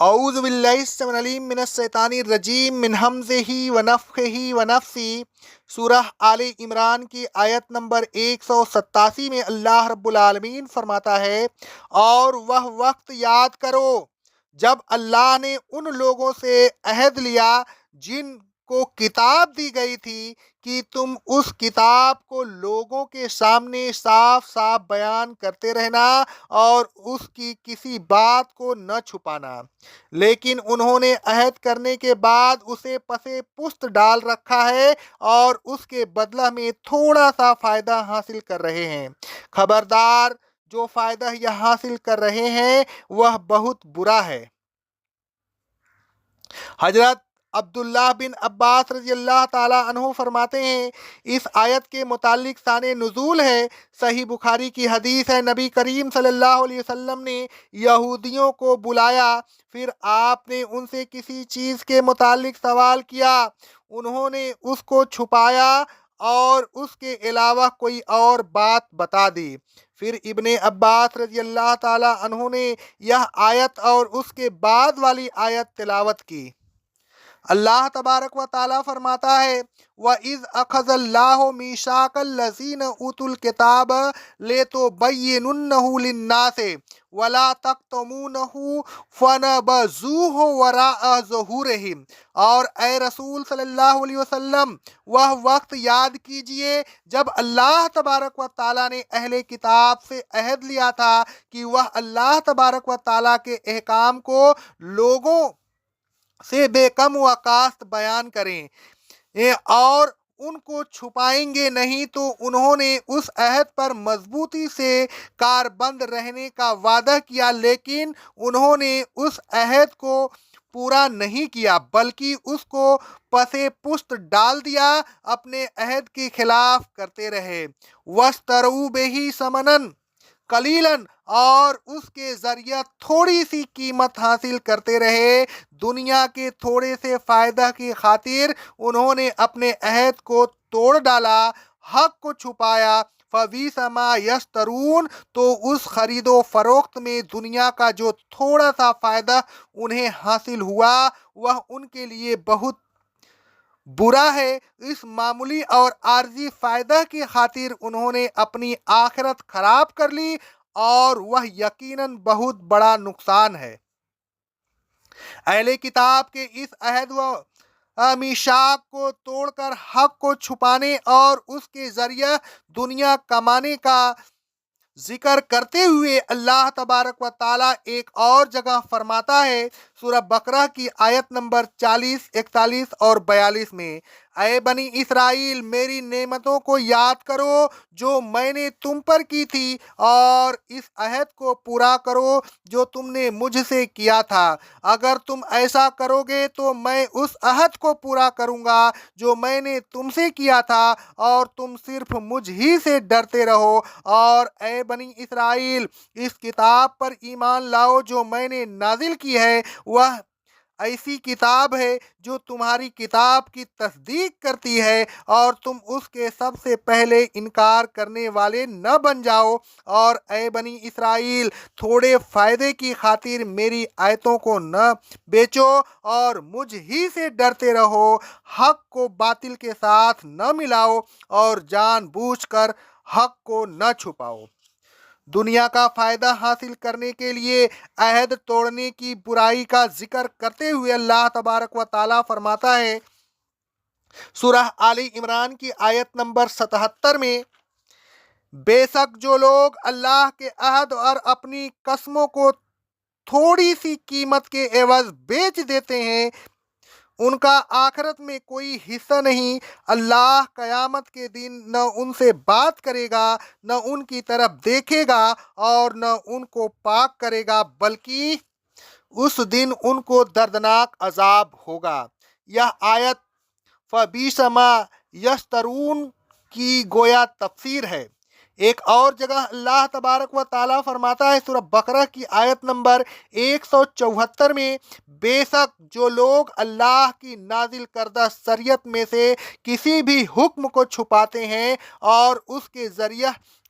اعوذ باللہ السمیع العلیم من الشیطان الرجیم من ہمزہ ونفخہ ونفثہ۔ سورہ آل عمران کی آیت نمبر 187 میں اللہ رب العالمین فرماتا ہے، اور وہ وقت یاد کرو جب اللہ نے ان لوگوں سے عہد لیا جن کو کتاب دی گئی تھی کہ تم اس کتاب کو لوگوں کے سامنے صاف صاف بیان کرتے رہنا اور اس کی کسی بات کو نہ چھپانا، لیکن انہوں نے عہد کرنے کے بعد اسے پسے پست ڈال رکھا ہے اور اس کے بدلہ میں تھوڑا سا فائدہ حاصل کر رہے ہیں۔ خبردار، جو فائدہ یہ حاصل کر رہے ہیں وہ بہت برا ہے۔ حضرت عبداللہ بن عباس رضی اللہ تعالیٰ عنہ فرماتے ہیں، اس آیت کے متعلق شان نزول ہے۔ صحیح بخاری کی حدیث ہے، نبی کریم صلی اللہ علیہ وسلم نے یہودیوں کو بلایا، پھر آپ نے ان سے کسی چیز کے متعلق سوال کیا، انہوں نے اس کو چھپایا اور اس کے علاوہ کوئی اور بات بتا دی۔ پھر ابن عباس رضی اللہ تعالیٰ عنہ نے یہ آیت اور اس کے بعد والی آیت تلاوت کی۔ اللہ تبارک و تعالیٰ فرماتا ہے، وَإِذْ أَخَذَ اللَّهُ مِيثَاقَ الَّذِينَ أُوتُوا الْكِتَابَ لَتُبَيِّنُنَّهُ لِلنَّاسِ وَلَا تَكْتُمُونَهُ فَنَبَذُوهُ وَرَاءَ ظُهُورِهِمْ۔ اور اے رسول صلی اللہ علیہ وسلم، وہ وقت یاد کیجئے جب اللہ تبارک و تعالیٰ نے اہل کتاب سے عہد لیا تھا کہ وہ اللہ تبارک و تعالیٰ کے احکام کو لوگوں سے بے کم و کاست بیان کریں اور ان کو چھپائیں گے نہیں، تو انہوں نے اس عہد پر مضبوطی سے کاربند رہنے کا وعدہ کیا، لیکن انہوں نے اس عہد کو پورا نہیں کیا بلکہ اس کو پسے پست ڈال دیا، اپنے عہد کے خلاف کرتے رہے۔ وَاشْتَرَوْا بِهِ ثَمَنًا قلیلاً، اور اس کے ذریعہ تھوڑی سی قیمت حاصل کرتے رہے۔ دنیا کے تھوڑے سے فائدہ کی خاطر انہوں نے اپنے عہد کو توڑ ڈالا، حق کو چھپایا۔ فَبِئْسَ مَا يَشْتَرُونَ، تو اس خرید و فروخت میں دنیا کا جو تھوڑا سا فائدہ انہیں حاصل ہوا وہ ان کے لیے بہت برا ہے۔ اس معمولی اور عارضی فائدہ کی خاطر انہوں نے اپنی آخرت خراب کر لی، اور وہ یقیناً بہت بڑا نقصان ہے۔ اہل کتاب کے اس عہد و میثاق کو توڑ کر حق کو چھپانے اور اس کے ذریعہ دنیا کمانے کا ذکر کرتے ہوئے اللہ تبارک و تعالیٰ ایک اور جگہ فرماتا ہے، سورہ بقرہ کی آیت نمبر 40، 41 اور 42 میں، اے بنی اسرائیل، میری نعمتوں کو یاد کرو جو میں نے تم پر کی تھی، اور اس عہد کو پورا کرو جو تم نے مجھ سے کیا تھا۔ اگر تم ایسا کرو گے تو میں اس عہد کو پورا کروں گا جو میں نے تم سے کیا تھا، اور تم صرف مجھ ہی سے ڈرتے رہو۔ اور اے بنی اسرائیل، اس کتاب پر ایمان لاؤ جو میں نے نازل کی ہے، وہ ایسی کتاب ہے جو تمہاری کتاب کی تصدیق کرتی ہے، اور تم اس کے سب سے پہلے انکار کرنے والے نہ بن جاؤ۔ اور اے بنی اسرائیل، تھوڑے فائدے کی خاطر میری آیتوں کو نہ بیچو اور مجھ ہی سے ڈرتے رہو، حق کو باطل کے ساتھ نہ ملاؤ اور جان بوجھ کر حق کو نہ چھپاؤ۔ دنیا کا فائدہ حاصل کرنے کے لیے عہد توڑنے کی برائی کا ذکر کرتے ہوئے اللہ تبارک و تعالیٰ فرماتا ہے، سورہ آل عمران کی آیت نمبر 77 میں، بے شک جو لوگ اللہ کے عہد اور اپنی قسموں کو تھوڑی سی قیمت کے عوض بیچ دیتے ہیں، ان کا آخرت میں کوئی حصہ نہیں۔ اللہ قیامت کے دن نہ ان سے بات کرے گا، نہ ان کی طرف دیکھے گا اور نہ ان کو پاک کرے گا، بلکہ اس دن ان کو دردناک عذاب ہوگا۔ یہ آیت فَبِئْسَ مَا يَشْتَرُونَ کی گویا تفسیر ہے۔ ایک اور جگہ اللہ تبارک و تعالیٰ فرماتا ہے، سورہ بقرہ کی آیت نمبر 174 میں، بے شک جو لوگ اللہ کی نازل کردہ شریعت میں سے کسی بھی حکم کو چھپاتے ہیں اور اس کے ذریعہ